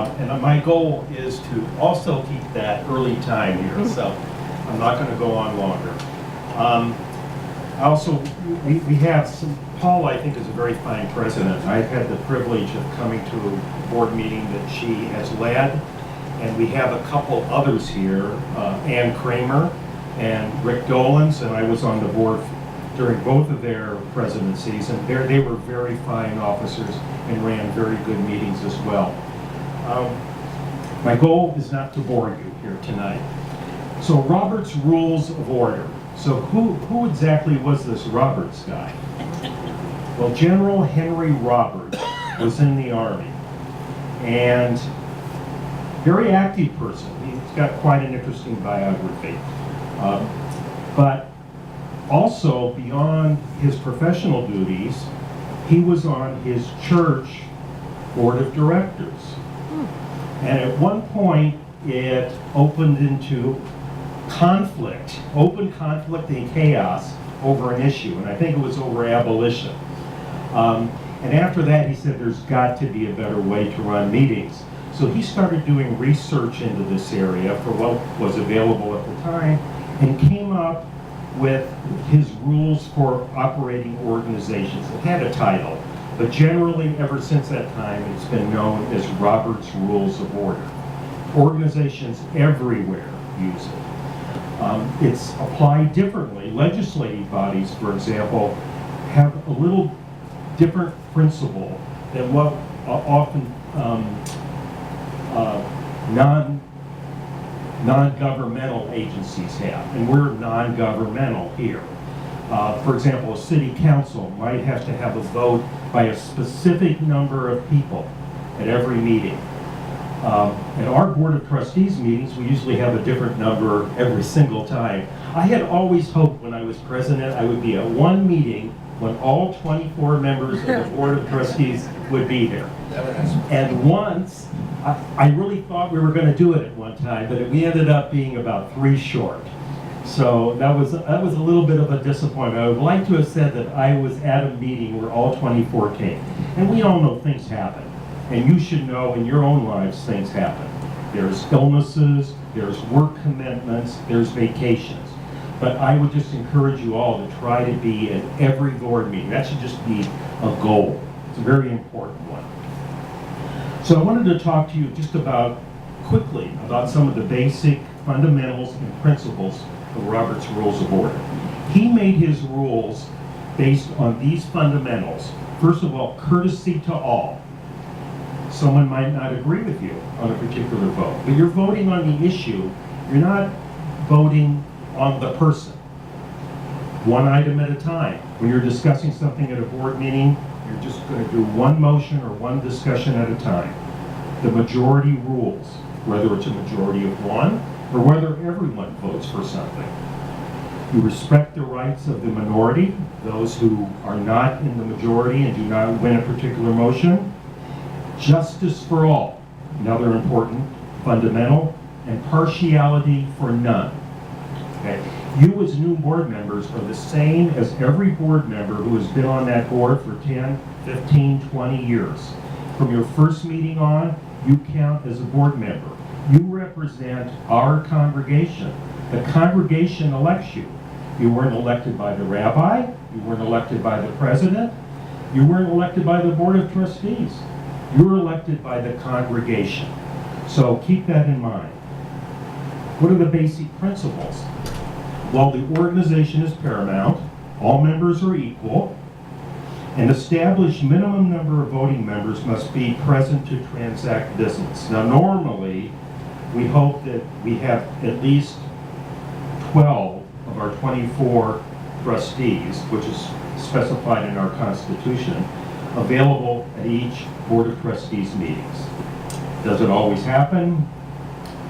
And my goal is to also keep that early time here, so I'm not going to go on longer. Also, we have some, Paul, I think, is a very fine president. I've had the privilege of coming to a board meeting that she has led, and we have a couple others here, Ann Kramer and Rick Dolans, and I was on the board during both of their presidencies, and they were very fine officers and ran very good meetings as well. My goal is not to bore you here tonight. So Robert's Rules of Order. So who exactly was this Roberts guy? Well, General Henry Roberts was in the Army, and very active person. He's got quite an interesting biography. But also, beyond his professional duties, he was on his church board of directors. And at one point, it opened into conflict, open conflict and chaos over an issue, and I think it was over abolition. And after that, he said there's got to be a better way to run meetings. So he started doing research into this area for what was available at the time, and came up with his rules for operating organizations. It had a title, but generally, ever since that time, it's been known as Robert's Rules of Order. Organizations everywhere use it. It's applied differently. Legislative bodies, for example, have a little different principle than what often non-governmental agencies have, and we're non-governmental here. For example, a city council might have to have a vote by a specific number of people at every meeting. At our Board of Trustees meetings, we usually have a different number every single time. I had always hoped when I was president I would be at one meeting when all 24 members of the Board of Trustees would be there. And once, I really thought we were going to do it at one time, but we ended up being about 3 short. So that was a little bit of a disappointment. I would like to have said that I was at a meeting where all 24 came. And we all know things happen. And you should know in your own lives things happen. There's illnesses, there's work commitments, there's vacations. But I would just encourage you all to try to be at every board meeting. That should just be a goal. It's a very important one. So I wanted to talk to you just quickly about some of the basic fundamentals and principles of Robert's Rules of Order. He made his rules based on these fundamentals. First of all, courtesy to all. Someone might not agree with you on a particular vote, but you're voting on the issue. You're not voting on the person. One item at a time. When you're discussing something at a board meeting, you're just going to do one motion or one discussion at a time. The majority rules, whether it's a majority of one or whether everyone votes for something. You respect the rights of the minority, those who are not in the majority and do not win a particular motion. Justice for all, another important fundamental, and partiality for none. Okay. You as new board members are the same as every board member who has been on that board for 10, 15, 20 years. From your first meeting on, you count as a board member. You represent our congregation. The congregation elects you. You weren't elected by the rabbi, you weren't elected by the president, you weren't elected by the Board of Trustees. You were elected by the congregation. So keep that in mind. What are the basic principles? Well, the organization is paramount, all members are equal, an established minimum number of voting members must be present to transact business. Now, normally, we hope that we have at least 12 of our 24 trustees, which is specified in our Constitution, available at each Board of Trustees meetings. Does it always happen?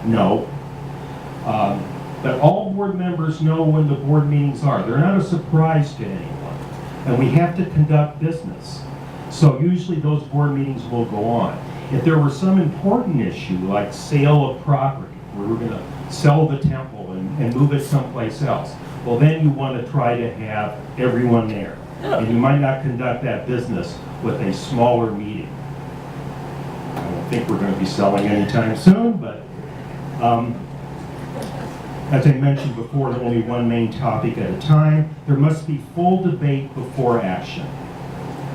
No. But all board members know when the board meetings are. They're not a surprise to anyone. And we have to conduct business. So usually those board meetings will go on. If there were some important issue like sale of property, where we're going to sell the temple and move it someplace else, well then you want to try to have everyone there. And you might not conduct that business with a smaller meeting. I won't don't think we're going to be selling anytime soon, but as I mentioned before, there's only one main topic at a time. There must be full debate before action.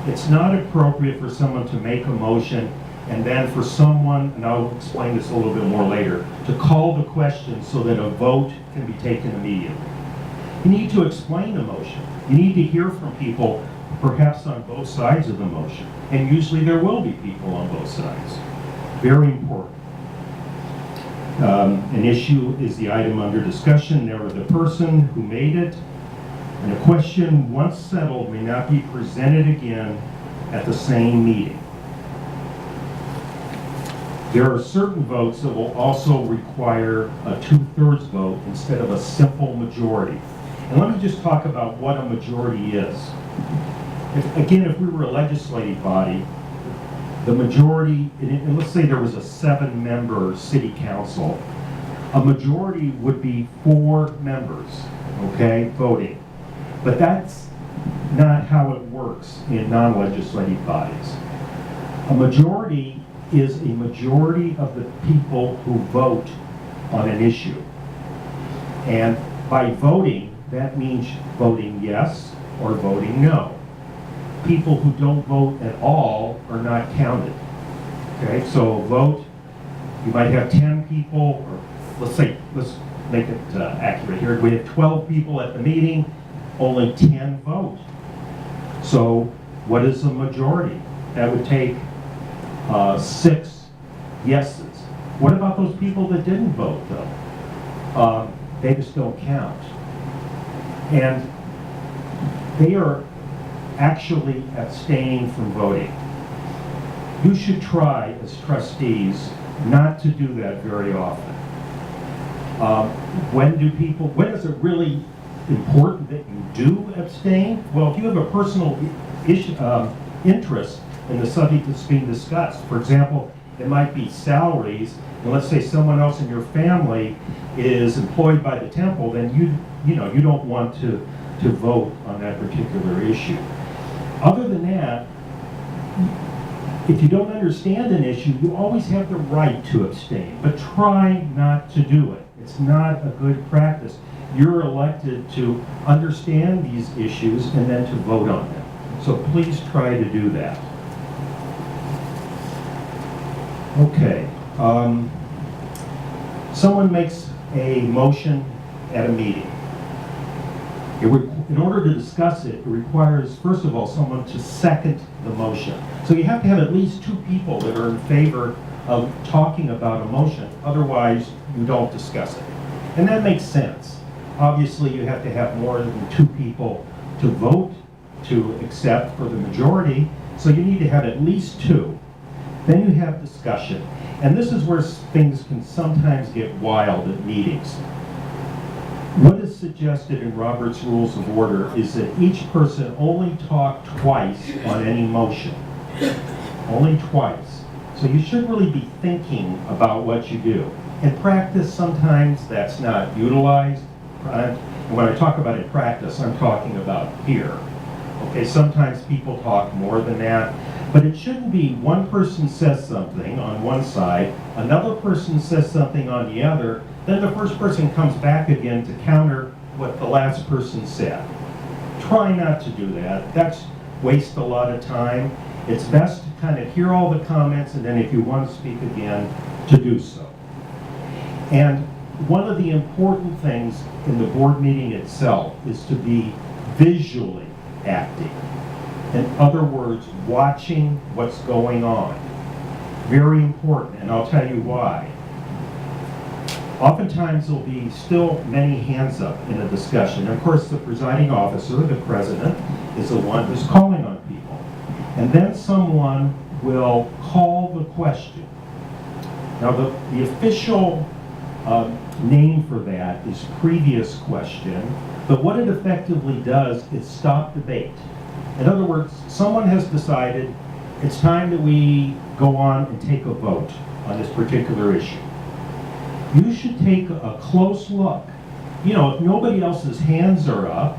It's not appropriate for someone to make a motion and then for someone, and I'll explain this a little bit more later, to call the question so that a vote can be taken immediately. You need to explain the motion. You need to hear from people, perhaps on both sides of the motion. And usually there will be people on both sides. Very important. An issue is the item under discussion, never the person who made it. And a question, once settled, may not be presented again at the same meeting. There are certain votes that will also require a 2/3 vote instead of a simple majority. And let me just talk about what a majority is. If we were a legislative body, the majority, and let's say there was a 7-member city council, a majority would be 4 members, okay, voting. But that's not how it works in non-legislative bodies. A majority is a majority of the people who vote on an issue. And by voting, that means voting yes or voting no. People who don't vote at all are not counted. Okay, so a vote, you might have 10 people, or let's make it accurate here. We have 12 people at the meeting, only 10 vote. So what is a majority? That would take 6 yeses. What about those people that didn't vote though? They just don't count. And they are actually abstaining from voting. You should try, as trustees, not to do that very often. When is it really important that you do abstain? Well, if you have a personal interest in the subject that's being discussed, for example, it might be salaries, and let's say someone else in your family is employed by the temple, then you don't want to vote on that particular issue. Other than that, if you don't understand an issue, you always have the right to abstain, but try not to do it. It's not a good practice. You're elected to understand these issues and then to vote on them. So please try to do that. Okay. Someone makes a motion at a meeting. In order to discuss it, it requires, first of all, someone to second the motion. So you have to have at least 2 people that are in favor of talking about a motion. Otherwise, you don't discuss it. And that makes sense. Obviously, you have to have more than 2 people to vote to accept for the majority. So you need to have at least 2. Then you have discussion. And this is where things can sometimes get wild at meetings. What is suggested in Robert's Rules of Order is that each person only talk twice on any motion. Only twice. So you should really be thinking about what you do. In practice, sometimes that's not utilized. And when I talk about in practice, I'm talking about here. Okay, sometimes people talk more than that. But it shouldn't be one person says something on one side, another person says something on the other, then the first person comes back again to counter what the last person said. Try not to do that. That's waste a lot of time. It's best to kind of hear all the comments and then if you want to speak again, to do so. And one of the important things in the board meeting itself is to be visually acting. In other words, watching what's going on. Very important, and I'll tell you why. Oftentimes there'll be still many hands up in a discussion. Of course, the presiding officer, the president, is the one who's calling on people. And then someone will call the question. Now, the official name for that is previous question, but what it effectively does is stop debate. In other words, someone has decided it's time that we go on and take a vote on this particular issue. You should take a close look. You know, if nobody else's hands are up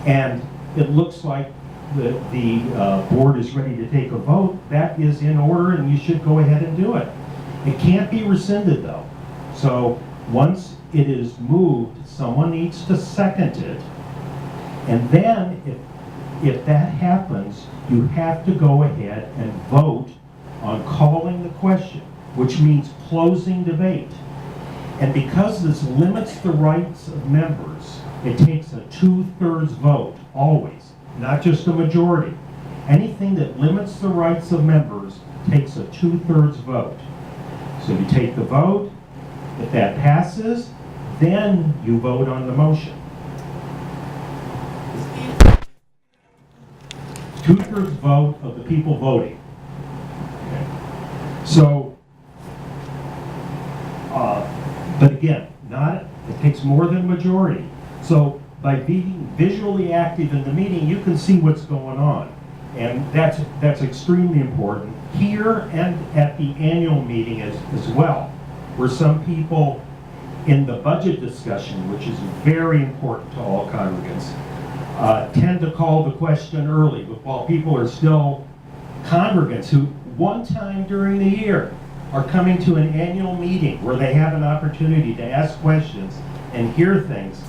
and it looks like the board is ready to take a vote, that is in order and you should go ahead and do it. It can't be rescinded though. So once it is moved, someone needs to second it. And then if that happens, you have to go ahead and vote on calling the question, which means closing debate. And because this limits the rights of members, it takes a 2/3 vote, always, not just a majority. Anything that limits the rights of members takes a 2/3 vote. So you take the vote, if that passes, then you vote on the motion. 2/3 vote of the people voting. Okay. So, but again, it takes more than majority. So by being visually active in the meeting, you can see what's going on. And that's extremely important here and at the annual meeting as well, where some people in the budget discussion, which is very important to all congregants, tend to call the question early, but while people are still congregants who one time during the year are coming to an annual meeting where they have an opportunity to ask questions and hear things,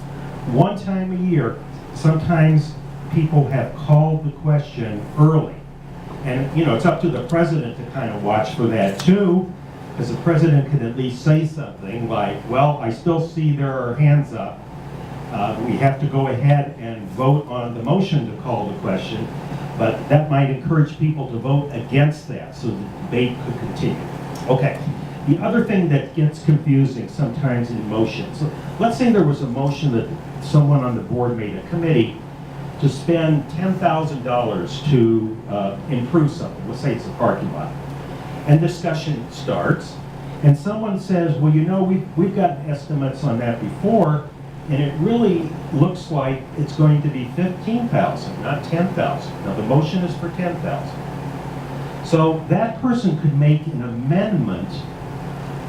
one time a year, sometimes people have called the question early. And it's up to the president to kind of watch for that too, because the president can at least say something like, well, I still see there are hands up. We have to go ahead and vote on the motion to call the question, but that might encourage people to vote against that so the debate could continue. Okay, the other thing that gets confusing sometimes in motions, let's say there was a motion that someone on the board made, a committee, to spend $10,000 to improve something. Let's say it's a parking lot. And discussion starts, and someone says, well, we've gotten estimates on that before, and it really looks like it's going to be $15,000, not $10,000. Now the motion is for $10,000. So that person could make an amendment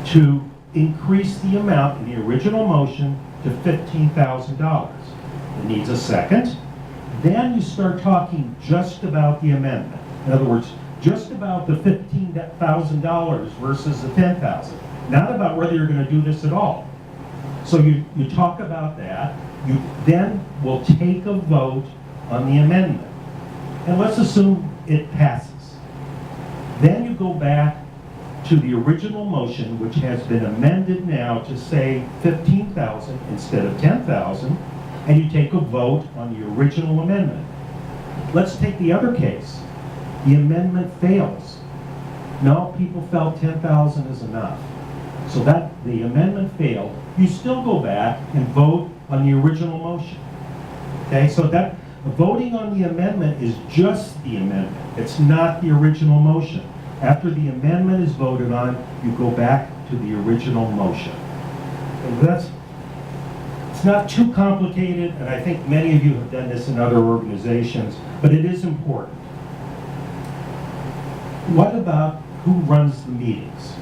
to increase the amount in the original motion to $15,000. It needs a second. Then you start talking just about the amendment. In other words, just about the $15,000 versus the $10,000. Not about whether you're going to do this at all. So you talk about that. You then will take a vote on the amendment. And let's assume it passes. Then you go back to the original motion, which has been amended now to say 15,000 instead of 10,000, and you take a vote on the original amendment. Let's take the other case. The amendment fails. No, people felt 10,000 is enough. So that the amendment failed. You still go back and vote on the original motion. Okay, so that voting on the amendment is just the amendment. It's not the original motion. After the amendment is voted on, you go back to the original motion. And it's not too complicated, and I think many of you have done this in other organizations, but it is important. What about who runs the meetings?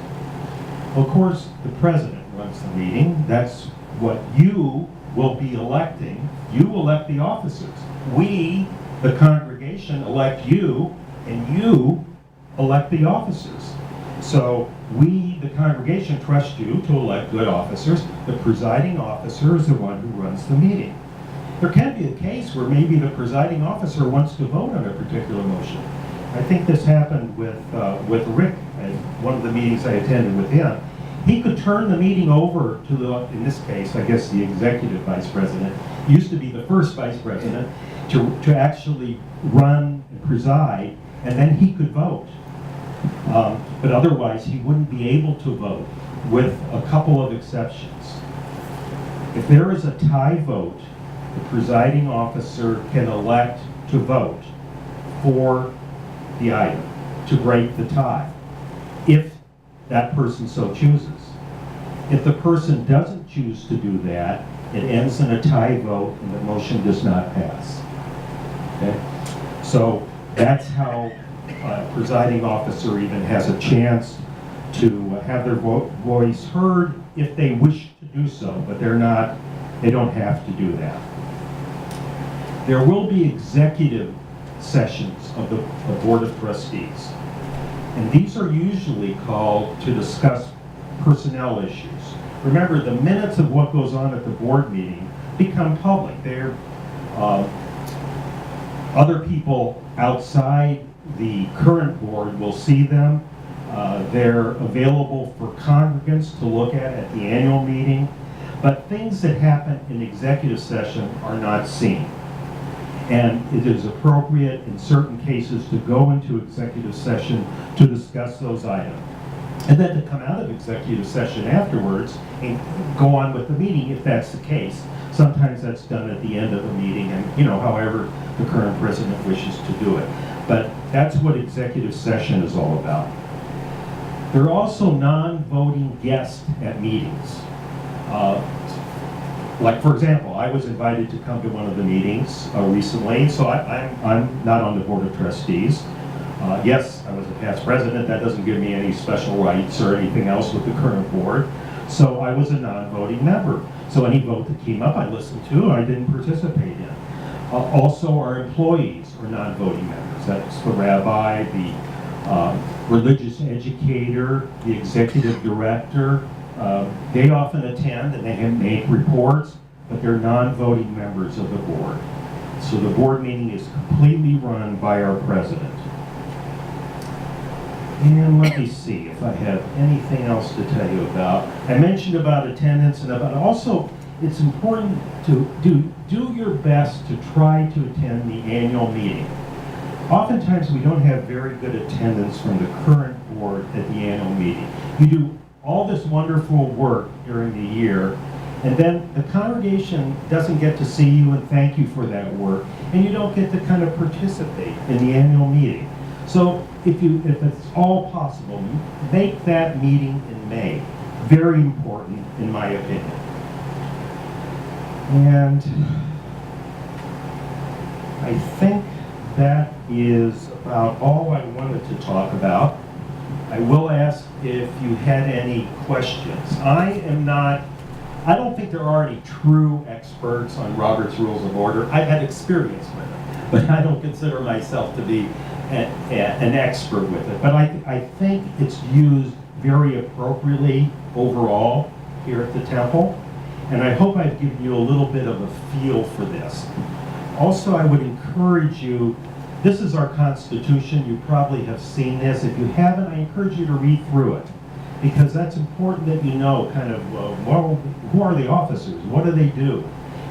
Well, of course, the president runs the meeting. That's what you will be electing. You elect the officers. We, the congregation, elect you, and you elect the officers. So we, the congregation, trust you to elect good officers. The presiding officer is the one who runs the meeting. There can be a case where maybe the presiding officer wants to vote on a particular motion. I think this happened with Rick at one of the meetings I attended with him. He could turn the meeting over to in this case, I guess the executive vice president, used to be the first vice president, to actually run and preside, and then he could vote. But otherwise, he wouldn't be able to vote, with a couple of exceptions. If there is a tie vote, the presiding officer can elect to vote for the item, to break the tie, if that person so chooses. If the person doesn't choose to do that, it ends in a tie vote and the motion does not pass. Okay? So that's how a presiding officer even has a chance to have their voice heard if they wish to do so, but they don't have to do that. There will be executive sessions of the Board of Trustees. And these are usually called to discuss personnel issues. Remember, the minutes of what goes on at the board meeting become public. They're other people outside the current board will see them. They're available for congregants to look at the annual meeting. But things that happen in executive session are not seen. And it is appropriate in certain cases to go into executive session to discuss those items. And then to come out of executive session afterwards and go on with the meeting if that's the case. Sometimes that's done at the end of the meeting and, however the current president wishes to do it. But that's what executive session is all about. There are also non-voting guests at meetings. Like, for example, I was invited to come to one of the meetings recently, so I'm not on the Board of Trustees. Yes, I was a past president. That doesn't give me any special rights or anything else with the current board. So I was a non-voting member. So any vote that came up, I listened to, I didn't participate in. Also, our employees are non-voting members. That's the rabbi, the religious educator, the executive director. They often attend and they make reports, but they're non-voting members of the board. So the board meeting is completely run by our president. And let me see if I have anything else to tell you about. I mentioned about attendance and about also it's important to do your best to try to attend the annual meeting. Oftentimes we don't have very good attendance from the current board at the annual meeting. You do all this wonderful work during the year, and then the congregation doesn't get to see you and thank you for that work, and you don't get to kind of participate in the annual meeting. So if it's all possible, make that meeting in May. Very important, in my opinion. And I think that is about all I wanted to talk about. I will ask if you had any questions. I don't think there are any true experts on Robert's Rules of Order. I've had experience with it, but I don't consider myself to be an expert with it. But I think it's used very appropriately overall here at the temple. And I hope I've given you a little bit of a feel for this. Also, I would encourage you, this is our Constitution. You probably have seen this. If you haven't, I encourage you to read through it, because that's important that you know kind of, well, who are the officers? What do they do?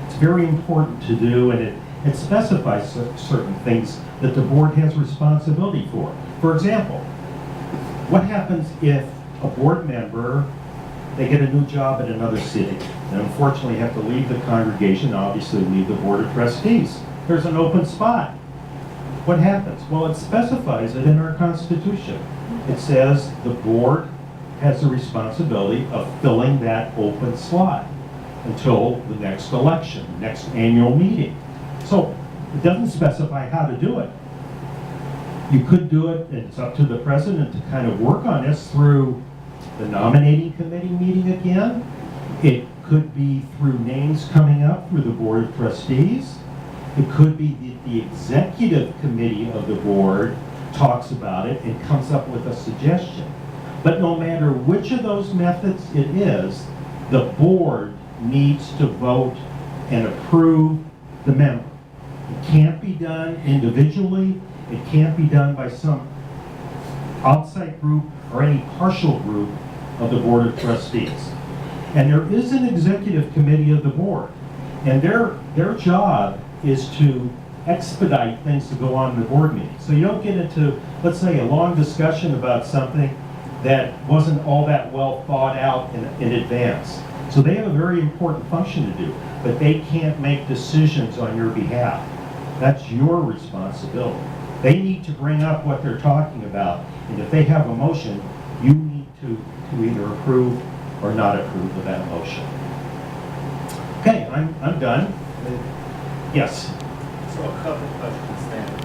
It's very important to do, and it specifies certain things that the board has responsibility for. For example, what happens if a board member, they get a new job at another city, and unfortunately have to leave the congregation, obviously leave the Board of Trustees. There's an open spot. What happens? Well, it specifies it in our Constitution. It says the board has the responsibility of filling that open slot until the next election, next annual meeting. So it doesn't specify how to do it. You could do it, and it's up to the president to kind of work on this through the nominating committee meeting again. It could be through names coming up through the Board of Trustees. It could be the executive committee of the board talks about it and comes up with a suggestion. But no matter which of those methods it is, the board needs to vote and approve the member. It can't be done individually. It can't be done by some outside group or any partial group of the Board of Trustees. And there is an executive committee of the board, and their job is to expedite things to go on in the board meeting. So you don't get into, let's say, a long discussion about something that wasn't all that well thought out in advance. So they have a very important function to do, but they can't make decisions on your behalf. That's your responsibility. They need to bring up what they're talking about, and if they have a motion, you need to either approve or not approve of that motion. Okay, I'm done. Yes? So a couple questions then.